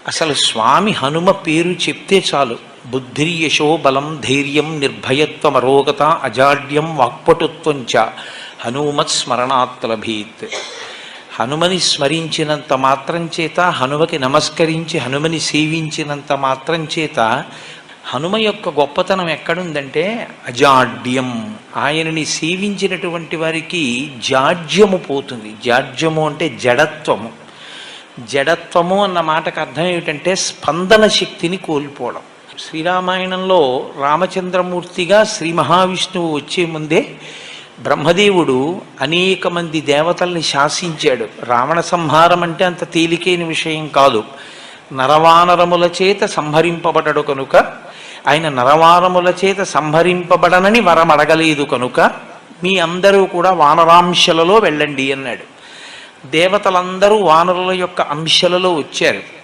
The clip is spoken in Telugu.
అసలు స్వామి హనుమ పేరు చెప్తే చాలు. బుద్ధిర్యశో బలం ధైర్యం నిర్భయత్వం అరోగత అజాడ్యం వాక్పటుత్వంచ హనుమత్ స్మరణాత్ లభేత్. హనుమని స్మరించినంత మాత్రం చేత, హనుమకి నమస్కరించి హనుమని సేవించినంత మాత్రం చేత హనుమ యొక్క గొప్పతనం ఎక్కడుందంటే అజాడ్యం. ఆయనని సేవించినటువంటి వారికి జాడ్యము పోతుంది. జాడ్యము అంటే జడత్వము. జడత్వము అన్న మాటకు అర్థం ఏమిటంటే స్పందన శక్తిని కోల్పోవడం. శ్రీరామాయణంలో రామచంద్రమూర్తిగా శ్రీ మహావిష్ణువు వచ్చే ముందే బ్రహ్మదేవుడు అనేక మంది దేవతల్ని శాసించాడు. రావణ సంహారం అంటే అంత తేలికైన విషయం కాదు. నరవానరముల చేత సంహరింపబడడు కనుక, ఆయన నరవానరముల చేత సంహరింపబడనని వరం అడగలేదు కనుక మీ అందరూ కూడా వానరాంశలలో వెళ్ళండి అన్నాడు. దేవతలందరూ వానరుల యొక్క అంశలలో వచ్చారు.